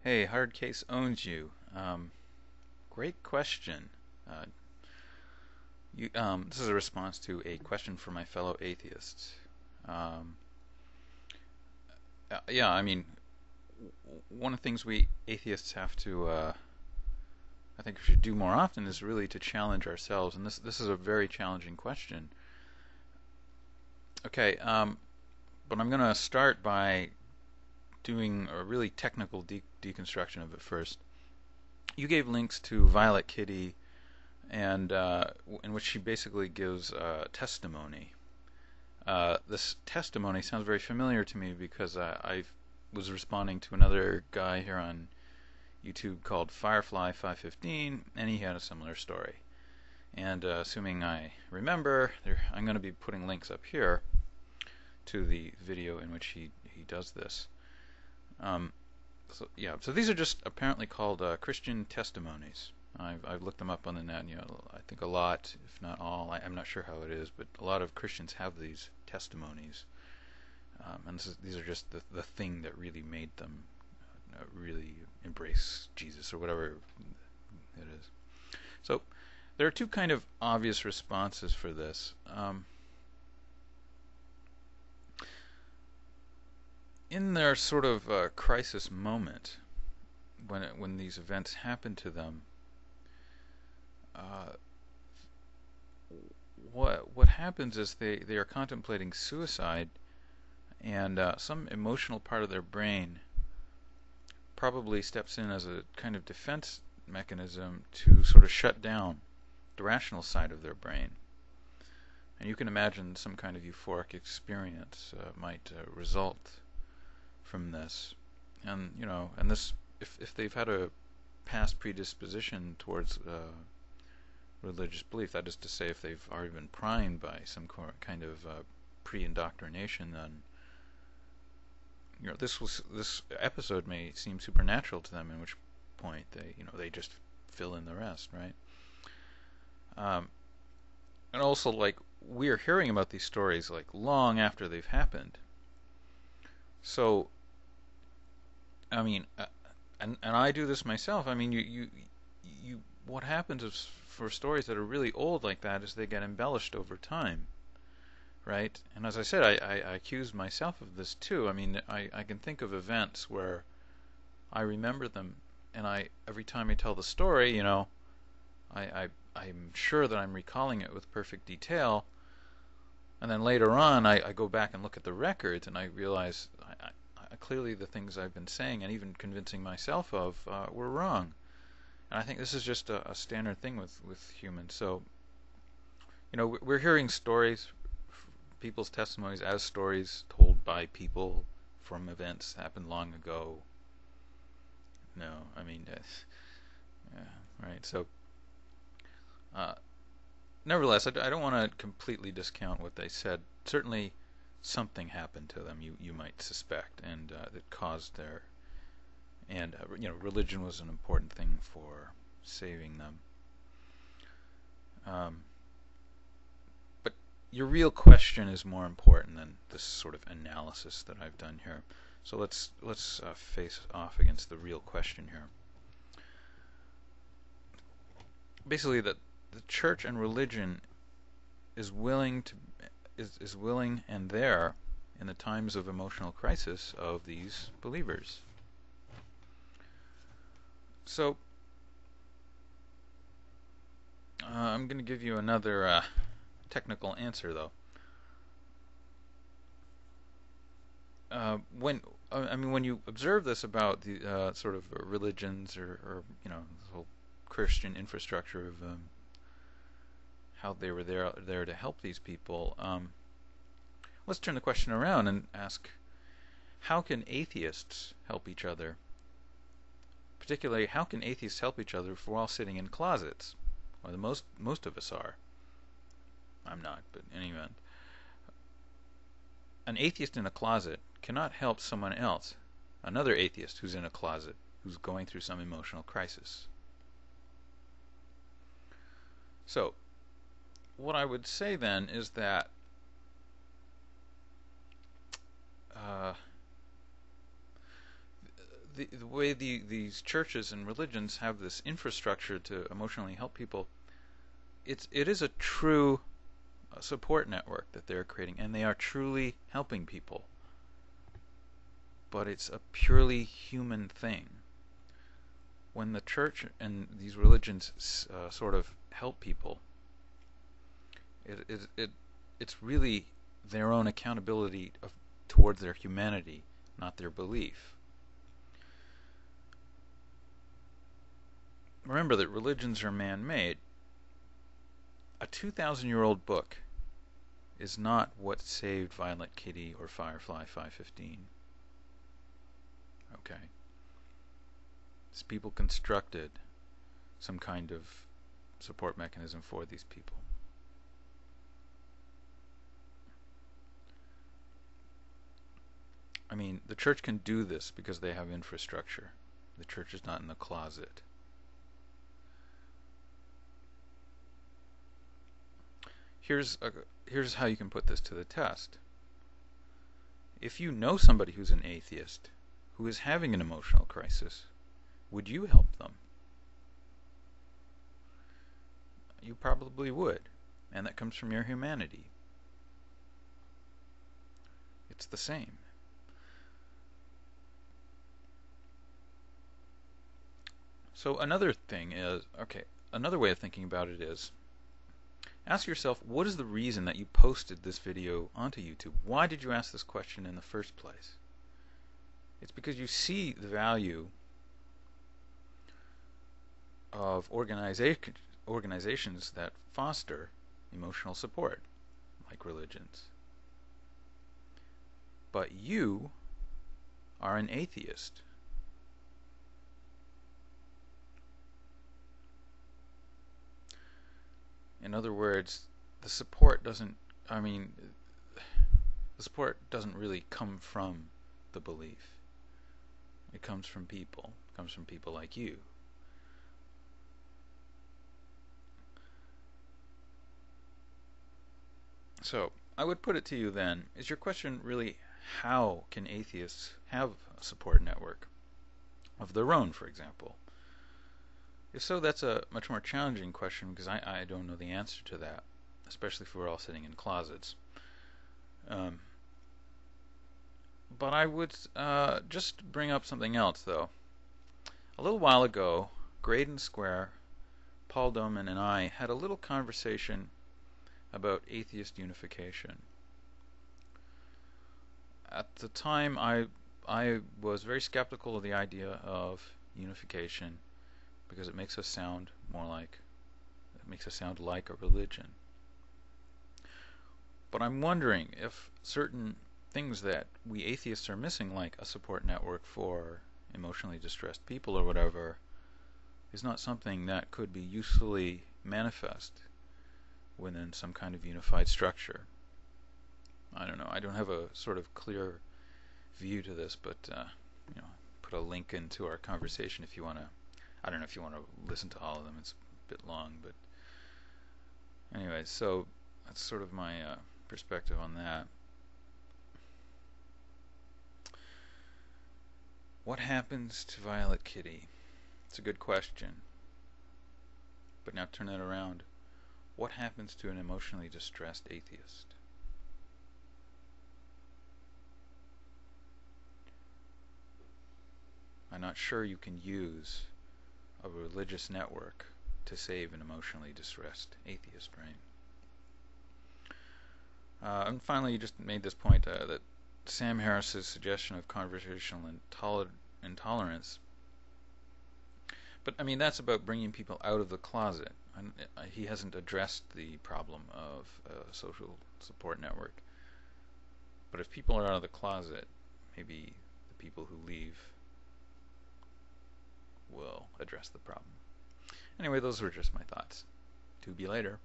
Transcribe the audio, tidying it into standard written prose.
Hey, Hard Case owns you. Great question. Uh, this is a response to a question from my fellow atheists. Um, yeah, I mean, one of the things we atheists have to, I think, we should do more often is really to challenge ourselves, and this is a very challenging question. Okay, but I'm going to start by doing a really technical deconstruction of it first. You gave links to Violet Kitty and in which she basically gives testimony. This testimony sounds very familiar to me because I was responding to another guy here on YouTube called Firefly515, and he had a similar story. And assuming I remember, I'm going to be putting links up here to the video in which he does this. So these are just apparently called Christian testimonies. I've looked them up on the net, and, I think a lot, if not all, I'm not sure how it is, but a lot of Christians have these testimonies. And these are just the thing that really made them really embrace Jesus or whatever it is. So there are two kind of obvious responses for this. In their sort of crisis moment, when these events happen to them, what happens is they are contemplating suicide, and some emotional part of their brain probably steps in as a kind of defense mechanism to sort of shut down the rational side of their brain. And you can imagine some kind of euphoric experience might result from this. And and this, if they've had a past predisposition towards religious belief, that is to say, if they've already been primed by some kind of pre-indoctrination, then this episode may seem supernatural to them, in which point they just fill in the rest, right? And also, like, we're hearing about these stories like long after they've happened. So, I mean, and I do this myself. I mean, you what happens is, for stories that are really old like that, is they get embellished over time, right? And as I said, I accuse myself of this too. I mean, I can think of events where I remember them, and every time I tell the story, I'm sure that I'm recalling it with perfect detail, and then later on I go back and look at the records, and I realize clearly the things I've been saying and even convincing myself of were wrong. And I think this is just a standard thing with humans. So, we're hearing stories, people's testimonies as stories told by people from events that happened long ago. No, I mean, yeah, right. So, nevertheless, I don't want to completely discount what they said. Certainly, something happened to them, you might suspect, and that caused their... And, religion was an important thing for saving them. But your real question is more important than this sort of analysis that I've done here. So let's face off against the real question here. Basically, that the church and religion is willing and there in the times of emotional crisis of these believers. So, I'm going to give you another technical answer, though. When you observe this about the sort of religions or this whole Christian infrastructure of how they were there to help these people, let's turn the question around and ask, how can atheists help each other? Particularly, how can atheists help each other if we're all sitting in closets? Well, most of us are. I'm not, but in any event. An atheist in a closet cannot help someone else, another atheist who's in a closet, who's going through some emotional crisis. So, what I would say then is that the way these churches and religions have this infrastructure to emotionally help people, it is a true support network that they're creating, and they are truly helping people. But it's a purely human thing. When the church and these religions sort of help people, it's really their own accountability towards their humanity, not their belief. Remember that religions are man-made. A 2,000-year-old book is not what saved Violet Kitty or Firefly 515. Okay. These people constructed some kind of support mechanism for these people. I mean, the church can do this because they have infrastructure. The church is not in the closet. Here's how you can put this to the test. If you know somebody who's an atheist, who is having an emotional crisis, would you help them? You probably would, and that comes from your humanity. It's the same. So another thing is, another way of thinking about it is, ask yourself, what is the reason that you posted this video onto YouTube? Why did you ask this question in the first place? It's because you see the value of organizations that foster emotional support, like religions. But you are an atheist. In other words, the support doesn't really come from the belief. It comes from people. It comes from people like you. So, I would put it to you then, is your question really, how can atheists have a support network of their own, for example? If so, that's a much more challenging question, because I don't know the answer to that, especially if we're all sitting in closets. But I would just bring up something else, though. A little while ago, Graydon Square, Paul Doman, and I had a little conversation about atheist unification. At the time, I was very skeptical of the idea of unification, because it makes us sound like a religion. But I'm wondering if certain things that we atheists are missing, like a support network for emotionally distressed people or whatever, is not something that could be usefully manifest within some kind of unified structure. I don't know. I don't have a sort of clear view to this, but put a link into our conversation if you want to. I don't know if you want to listen to all of them. It's a bit long, but anyway, so that's sort of my perspective on that. What happens to Violet Kitty? It's a good question. But now turn that around. What happens to an emotionally distressed atheist? I'm not sure you can use a religious network to save an emotionally distressed atheist, right? And finally, you just made this point that Sam Harris's suggestion of conversational intolerance. But I mean, that's about bringing people out of the closet. He hasn't addressed the problem of a social support network. But if people are out of the closet, maybe the people who leave will address the problem. Anyway, those were just my thoughts. To be later.